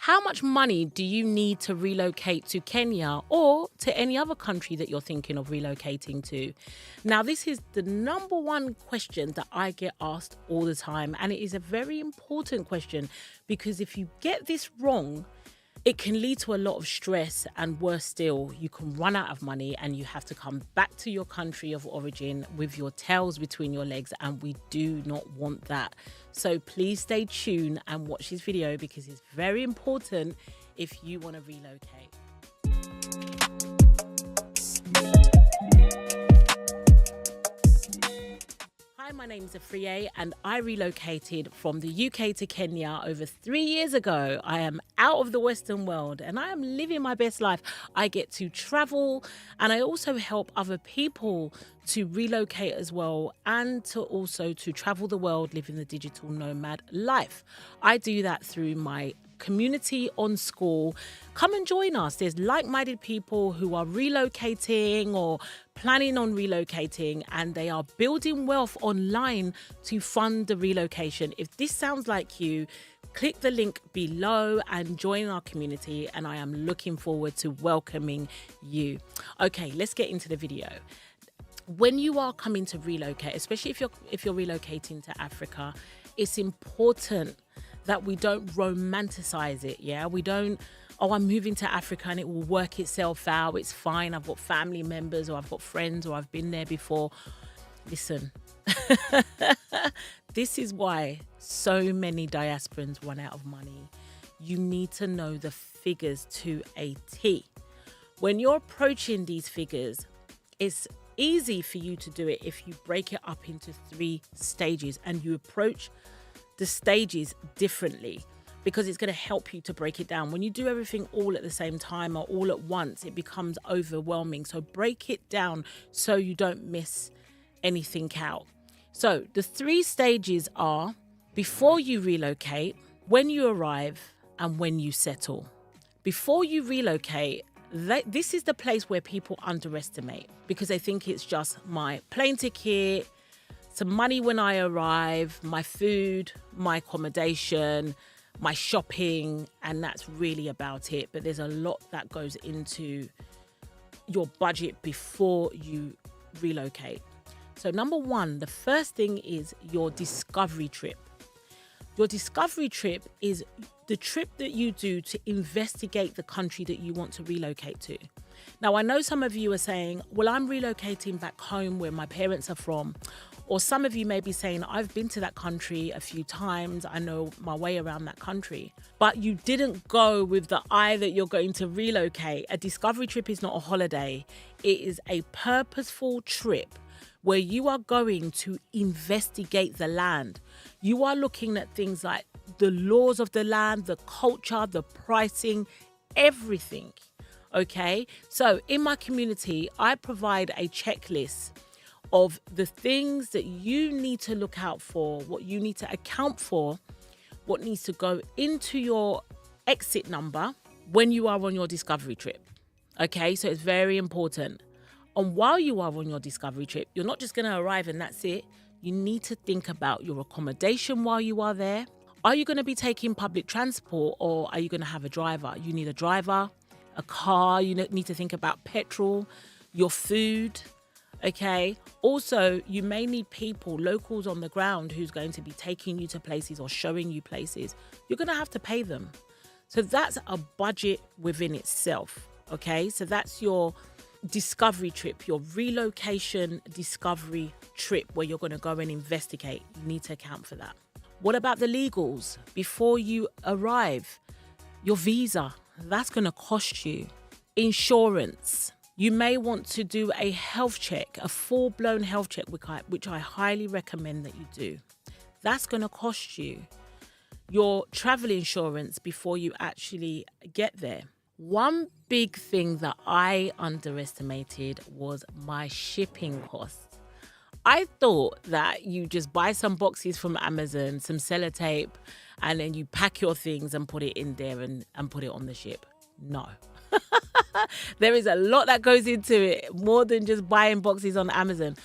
How much money do you need to relocate to Kenya or to any other country that you're thinking of relocating to? Now, this is the number one question that I get asked all the time, and it is a very important question because if you get this wrong, it can lead to a lot of stress, and worse still, you can run out of money and you have to come back to your country of origin with your tails between your legs, and we do not want that. So please stay tuned and watch this video because it's very important if you want to relocate. Hi, my name is Afriye and I relocated from the UK to Kenya over 3 years ago. I am out of the Western world and I am living my best life. I get to travel and I also help other people to relocate as well, and to also to travel the world living the digital nomad life. I do that through my community on school. Come and join us. There's like-minded people who are relocating or planning on relocating, and they are building wealth online to fund the relocation. If this sounds like you, click the link below and join our community, and I am looking forward to welcoming you. Okay, let's get into the video. When you are coming to relocate, especially if you're relocating to Africa, it's important that we don't romanticize it. Yeah, we don't, oh, I'm moving to Africa and it will work itself out. It's fine. I've got family members or I've got friends or I've been there before. Listen, this is why so many diasporans run out of money. You need to know the figures to a T. When you're approaching these figures, it's easy for you to do it if you break it up into 3 stages and you approach the stages differently, because it's going to help you to break it down. When you do everything all at the same time or all at once, it becomes overwhelming. So break it down so you don't miss anything out. So the 3 stages are before you relocate, when you arrive, and when you settle. Before you relocate, this is the place where people underestimate because they think it's just my plane ticket, some money when I arrive, my food, my accommodation, my shopping, and that's really about it. But there's a lot that goes into your budget before you relocate. So number 1, the first thing is your discovery trip. Your discovery trip is the trip that you do to investigate the country that you want to relocate to. Now, I know some of you are saying, well, I'm relocating back home where my parents are from. Or some of you may be saying, I've been to that country a few times. I know my way around that country. But you didn't go with the eye that you're going to relocate. A discovery trip is not a holiday. It is a purposeful trip where you are going to investigate the land. You are looking at things like the laws of the land, the culture, the pricing, everything. Okay? So in my community, I provide a checklist of the things that you need to look out for, what you need to account for, what needs to go into your exit number when you are on your discovery trip. Okay, so it's very important. And while you are on your discovery trip, you're not just going to arrive and that's it. You need to think about your accommodation while you are there. Are you going to be taking public transport or are you going to have a driver? You need a driver, a car. You need to think about petrol, your food. Okay. Also, you may need people, locals on the ground who's going to be taking you to places or showing you places. You're going to have to pay them. So that's a budget within itself. Okay. So that's your discovery trip, your relocation discovery trip where you're going to go and investigate. You need to account for that. What about the legals? Before you arrive, your visa, that's going to cost you. Insurance. You may want to do a health check, a full-blown health check, which I highly recommend that you do. That's going to cost you. Your travel insurance before you actually get there. One big thing that I underestimated was my shipping costs. I thought that you just buy some boxes from Amazon, some sellotape, and then you pack your things and put it in there and put it on the ship. No. There is a lot that goes into it, more than just buying boxes on Amazon.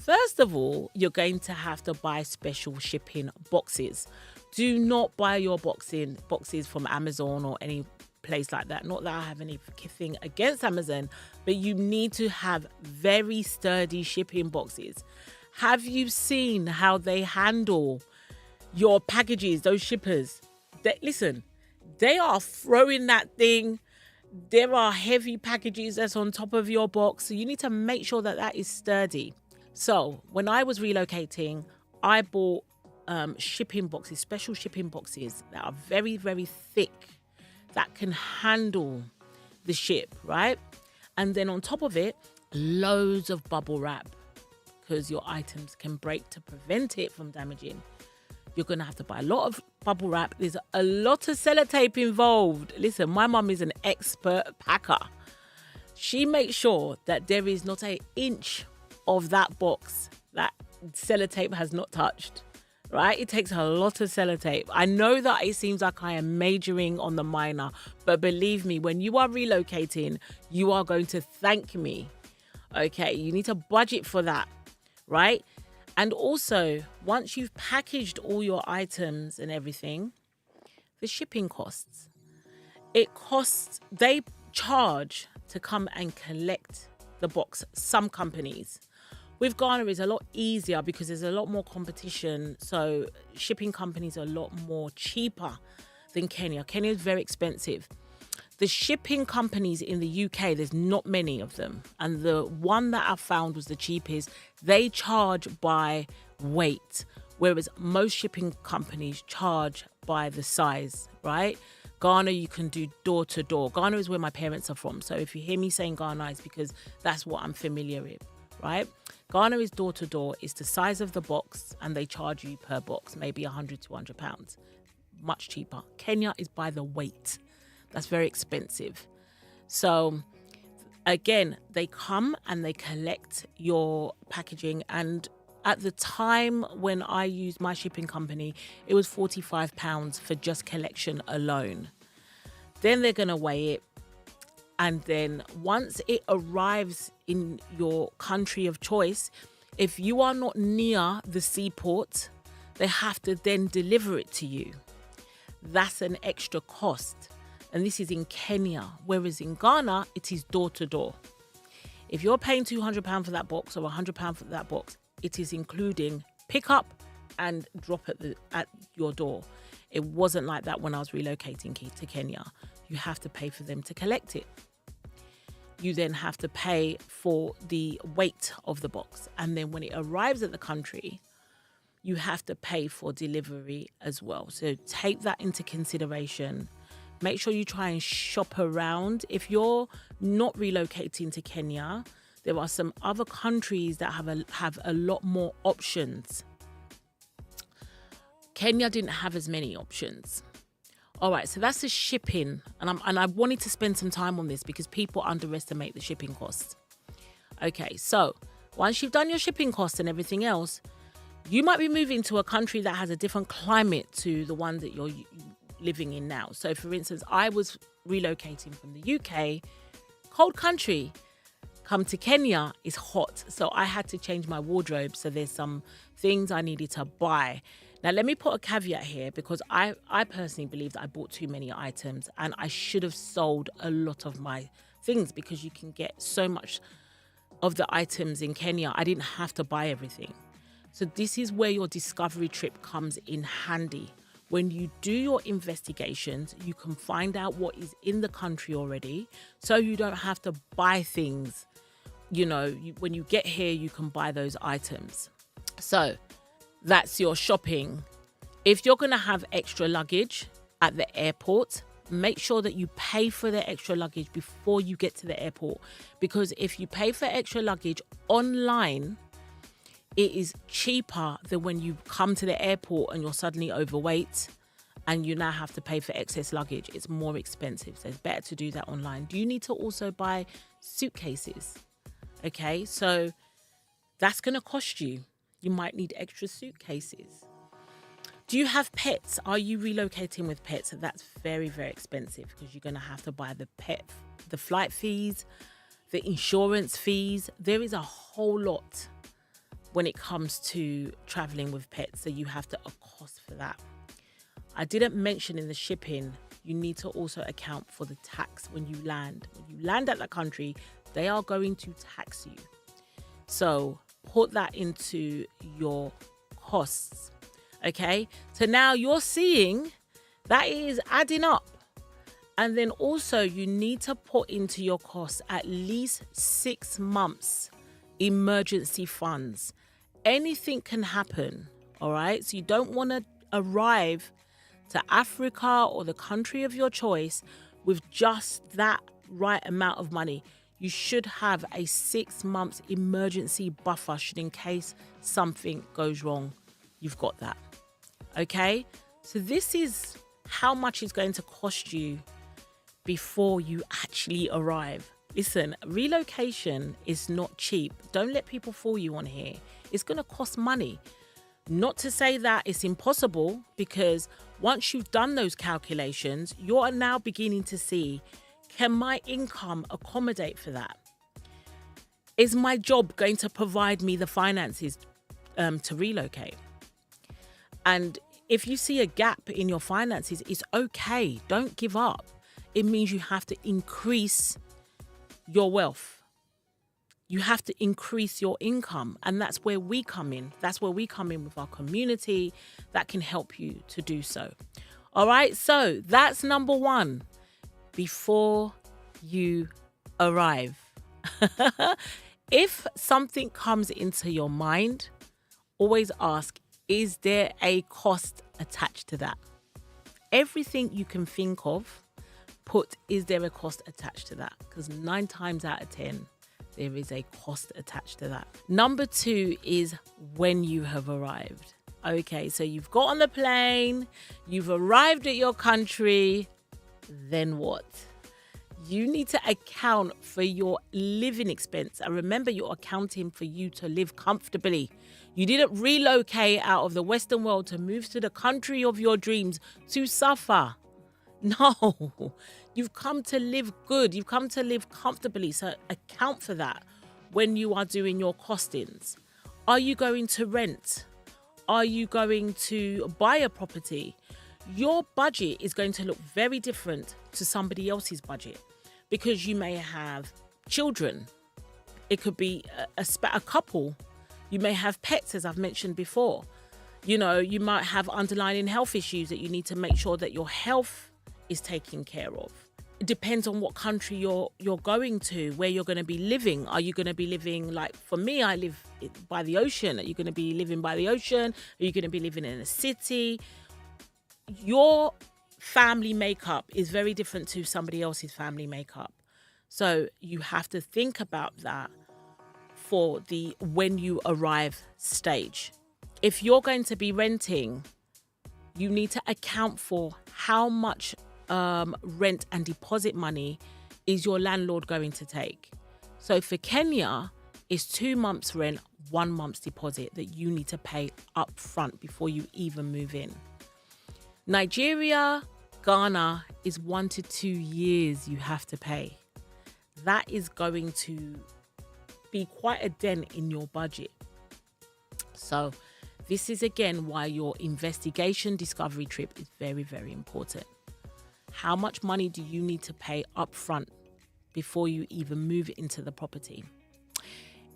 First of all, you're going to have to buy special shipping boxes. Do not buy your boxes from Amazon or any place like that. Not that I have anything against Amazon, but you need to have very sturdy shipping boxes. Have you seen how they handle your packages, those shippers? Listen, they are throwing that thing. There are heavy packages that's on top of your box. So you need to make sure that that is sturdy. So when I was relocating, I bought shipping boxes, special shipping boxes that are very, very thick, that can handle the ship, right? And then on top of it, loads of bubble wrap, because your items can break to prevent it from damaging. You're going to have to buy a lot of bubble wrap. There's a lot of sellotape involved. Listen, my mum is an expert packer. She makes sure that there is not an inch of that box that sellotape has not touched, right? It takes a lot of sellotape. I know that it seems like I am majoring on the minor, but believe me, when you are relocating, you are going to thank me. Okay, you need to budget for that, right? And also, once you've packaged all your items and everything, the shipping costs. They charge to come and collect the box, some companies. With Ghana, it's a lot easier because there's a lot more competition. So shipping companies are a lot more cheaper than Kenya. Kenya is very expensive. The shipping companies in the UK, there's not many of them. And the one that I found was the cheapest. They charge by weight, whereas most shipping companies charge by the size, right? Ghana, you can do door to door. Ghana is where my parents are from. So if you hear me saying Ghana, it's because that's what I'm familiar with, right? Ghana is door to door. It's the size of the box and they charge you per box, maybe £100, £200. Much cheaper. Kenya is by the weight. That's very expensive. So again, they come and they collect your packaging. And at the time when I used my shipping company, it was £45 for just collection alone. Then they're going to weigh it. And then once it arrives in your country of choice, if you are not near the seaport, they have to then deliver it to you. That's an extra cost. And this is in Kenya, whereas in Ghana, it is door to door. If you're paying £200 for that box or £100 for that box, it is including pick up and drop at your door. It wasn't like that when I was relocating to Kenya. You have to pay for them to collect it. You then have to pay for the weight of the box. And then when it arrives at the country, you have to pay for delivery as well. So take that into consideration. Make sure you try and shop around. If you're not relocating to Kenya, there are some other countries that have a lot more options. Kenya didn't have as many options. All right, so that's the shipping. And I wanted to spend some time on this because people underestimate the shipping costs. Okay, so once you've done your shipping costs and everything else, you might be moving to a country that has a different climate to the one that you're living in now. So for instance, I was relocating from the UK, cold country, come to Kenya is hot. So I had to change my wardrobe. So there's some things I needed to buy. Now, let me put a caveat here because I personally believe that I bought too many items and I should have sold a lot of my things because you can get so much of the items in Kenya. I didn't have to buy everything. So this is where your discovery trip comes in handy. When you do your investigations, you can find out what is in the country already, so you don't have to buy things. When you get here, you can buy those items. So that's your shopping. If you're going to have extra luggage at the airport, make sure that you pay for the extra luggage before you get to the airport. Because if you pay for extra luggage online, it is cheaper than when you come to the airport and you're suddenly overweight and you now have to pay for excess luggage. It's more expensive. So it's better to do that online. Do you need to also buy suitcases? Okay, so that's going to cost you. You might need extra suitcases. Do you have pets? Are you relocating with pets? That's very, very expensive because you're going to have to buy the flight fees, the insurance fees. There is a whole lot when it comes to traveling with pets, so you have to accost for that. I didn't mention in the shipping, you need to also account for the tax when you land. When you land at that country, they are going to tax you. So put that into your costs. Okay, so now you're seeing that is adding up. And then also you need to put into your costs at least 6 months emergency funds. Anything can happen, all right? So you don't want to arrive to Africa or the country of your choice with just that right amount of money. You should have a 6 months emergency buffer should in case something goes wrong. You've got that. Okay? So this is how much it's going to cost you before you actually arrive. Listen, relocation is not cheap. Don't let people fool you on here. It's going to cost money. Not to say that it's impossible, because once you've done those calculations, you're now beginning to see, can my income accommodate for that? Is my job going to provide me the finances to relocate? And if you see a gap in your finances, it's okay. Don't give up. It means you have to increase your wealth. You have to increase your income. And that's where we come in. That's where we come in with our community that can help you to do so. All right. So that's number one. Before you arrive. If something comes into your mind, always ask, is there a cost attached to that? Everything you can think of, put, is there a cost attached to that? Because 9 times out of 10, there is a cost attached to that. Number 2 is when you have arrived. Okay, so you've got on the plane, you've arrived at your country, then what? You need to account for your living expense. And remember, you're accounting for you to live comfortably. You didn't relocate out of the Western world to move to the country of your dreams to suffer. No, you've come to live good. You've come to live comfortably. So account for that when you are doing your costings. Are you going to rent? Are you going to buy a property? Your budget is going to look very different to somebody else's budget because you may have children. It could be a couple. You may have pets, as I've mentioned before. You know, you might have underlying health issues that you need to make sure that your health is taken care of. It depends on what country you're going to, where you're going to be living. Are you going to be living, like for me, I live by the ocean. Are you going to be living by the ocean? Are you going to be living in a city? Your family makeup is very different to somebody else's family makeup. So you have to think about that for the when you arrive stage. If you're going to be renting, you need to account for how much rent and deposit money is your landlord going to take. So for Kenya, it's 2 months rent, 1 month's deposit that you need to pay up front before you even move in. Nigeria, Ghana is 1 to 2 years you have to pay. That is going to be quite a dent in your budget. So this is again why your investigation discovery trip is very, very important. How much money do you need to pay up front before you even move into the property?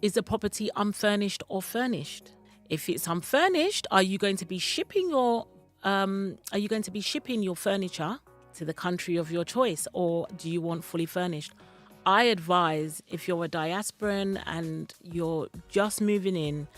Is the property unfurnished or furnished? If it's unfurnished, are you going to be shipping your furniture to the country of your choice, or do you want fully furnished? I advise, if you're a diasporan and you're just moving in,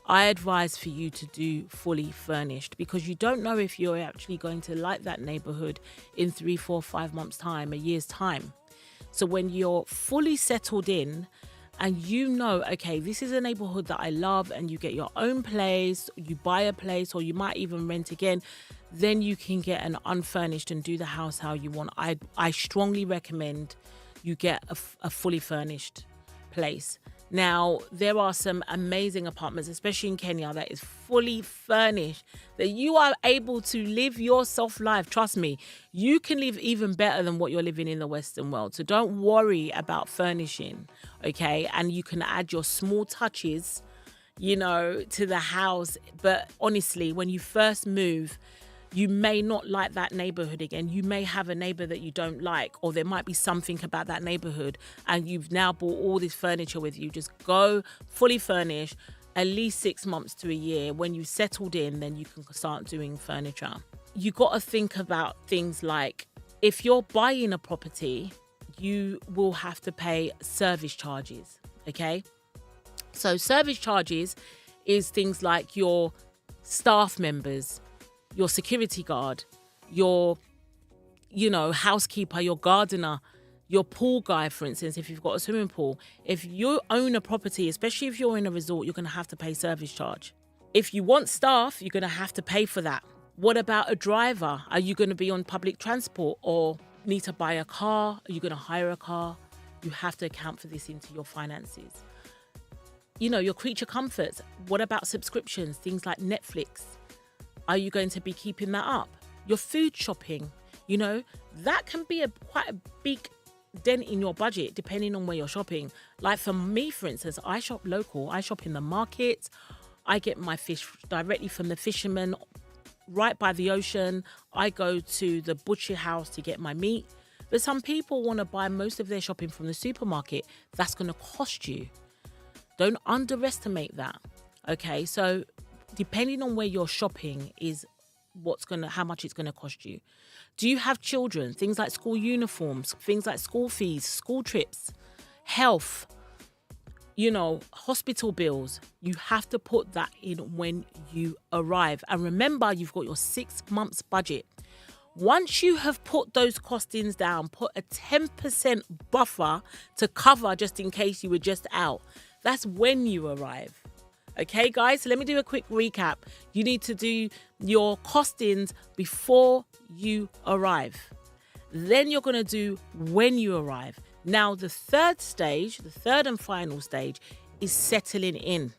I advise for you to do fully furnished, because you don't know if you're actually going to like that neighborhood in 3, 4, 5 months' time, a year's time. So when you're fully settled in and you know, okay, this is a neighborhood that I love, and you get your own place, you buy a place, or you might even rent again, then you can get an unfurnished and do the house how you want. I strongly recommend you get a fully furnished place. Now, there are some amazing apartments, especially in Kenya, that is fully furnished, that you are able to live your soft life. Trust me, you can live even better than what you're living in the Western world. So don't worry about furnishing, okay? And you can add your small touches, you know, to the house. But honestly, when you first move, You may not like that neighborhood again. You may have a neighbor that you don't like, or there might be something about that neighborhood, and you've now bought all this furniture with you. Just go fully furnished, at least 6 months to a year. When you settled in, then you can start doing furniture. You got to think about things like, if you're buying a property, you will have to pay service charges, okay? So service charges is things like your staff members, your security guard, your, housekeeper, your gardener, your pool guy, for instance, if you've got a swimming pool. If you own a property, especially if you're in a resort, you're going to have to pay service charge. If you want staff, you're going to have to pay for that. What about a driver? Are you going to be on public transport or need to buy a car? Are you going to hire a car? You have to account for this into your finances. Your creature comforts. What about subscriptions? Things like Netflix. Are you going to be keeping that up? Your food shopping, that can be quite a big dent in your budget depending on where you're shopping. Like for me, for instance, I shop local. I shop in the market. I get my fish directly from the fishermen right by the ocean. I go to the butcher house to get my meat. But some people want to buy most of their shopping from the supermarket. That's going to cost you. Don't underestimate that. Okay, so depending on where you're shopping is how much it's going to cost you. Do you have children? Things like school uniforms, things like school fees, school trips, health, hospital bills. You have to put that in when you arrive. And remember, you've got your 6 months budget. Once you have put those costings down, put a 10% buffer to cover just in case you were just out. That's when you arrive. Okay, guys, so let me do a quick recap. You need to do your costings before you arrive. Then you're going to do when you arrive. Now, the third and final stage is settling in.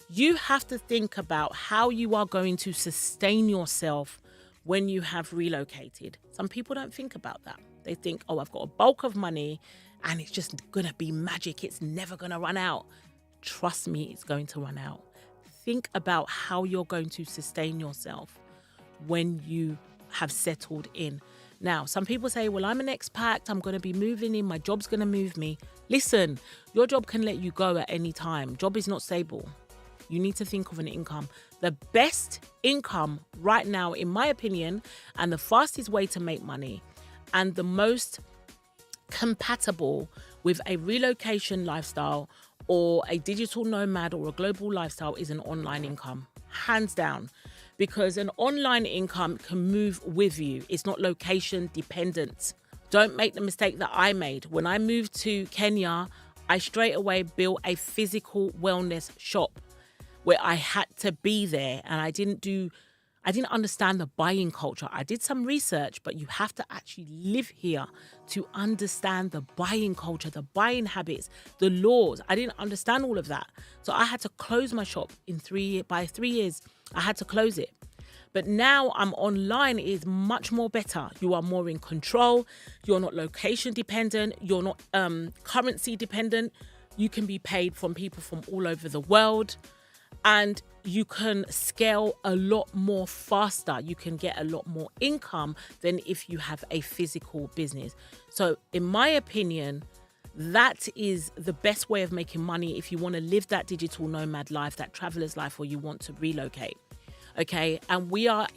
You have to think about how you are going to sustain yourself when you have relocated. Some people don't think about that. They think, I've got a bulk of money and it's just going to be magic. It's never going to run out. Trust me, it's going to run out. Think about how you're going to sustain yourself when you have settled in. Now, some people say, well, I'm an expat. I'm going to be moving in. My job's going to move me. Listen, your job can let you go at any time. Job is not stable. You need to think of an income. The best income right now, in my opinion, and the fastest way to make money and the most compatible with a relocation lifestyle or a digital nomad or a global lifestyle is an online income, hands down, because an online income can move with you. It's not location dependent. Don't make the mistake that I made. When I moved to Kenya, I straight away built a physical wellness shop where I had to be there, and I didn't understand the buying culture. I did some research, but you have to actually live here to understand the buying culture, the buying habits, the laws. I didn't understand all of that. So I had to close my shop by 3 years. I had to close it. But now I'm online. It is much more better. You are more in control. You're not location dependent. You're not currency dependent. You can be paid from people from all over the world. And you can scale a lot more faster. You can get a lot more income than if you have a physical business. So in my opinion, that is the best way of making money if you want to live that digital nomad life, that traveler's life, or you want to relocate. Okay. And we are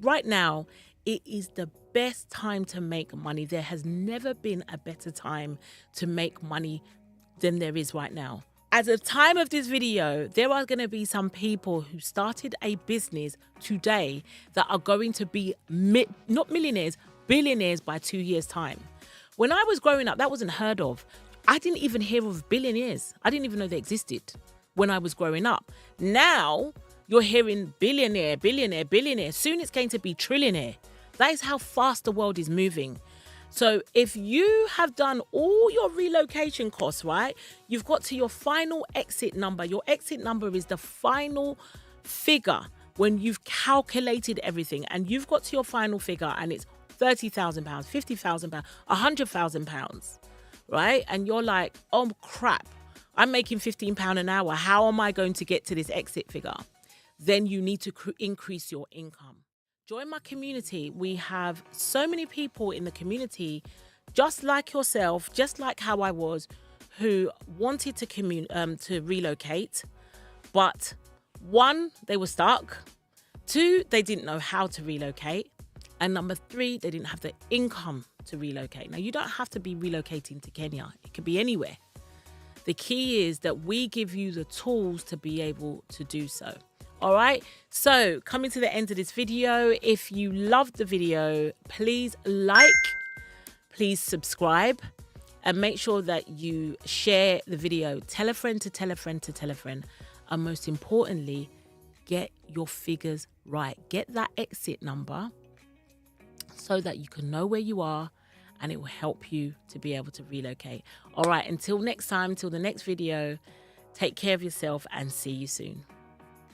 right now, it is the best time to make money. There has never been a better time to make money than there is right now. At the time of this video, there are going to be some people who started a business today that are going to be not millionaires, billionaires by 2 years' time. When I was growing up, that wasn't heard of. I didn't even hear of billionaires. I didn't even know they existed when I was growing up. Now, you're hearing billionaire, billionaire, billionaire. Soon it's going to be trillionaire. That is how fast the world is moving. So if you have done all your relocation costs, right, you've got to your final exit number. Your exit number is the final figure when you've calculated everything, and you've got to your final figure and it's £30,000, £50,000, £100,000, right? And you're like, oh crap, I'm making £15 an hour. How am I going to get to this exit figure? Then you need to increase your income. Join my community. We have so many people in the community, just like yourself, just like how I was, who wanted to relocate, but one, they were stuck. Two, they didn't know how to relocate. And number three, they didn't have the income to relocate. Now, you don't have to be relocating to Kenya. It could be anywhere. The key is that we give you the tools to be able to do so. All right. So coming to the end of this video, if you loved the video, please like, please subscribe, and make sure that you share the video. Tell a friend to tell a friend to tell a friend. And most importantly, get your figures right. Get that exit number so that you can know where you are, and it will help you to be able to relocate. All right. Until next time, till the next video, take care of yourself and see you soon.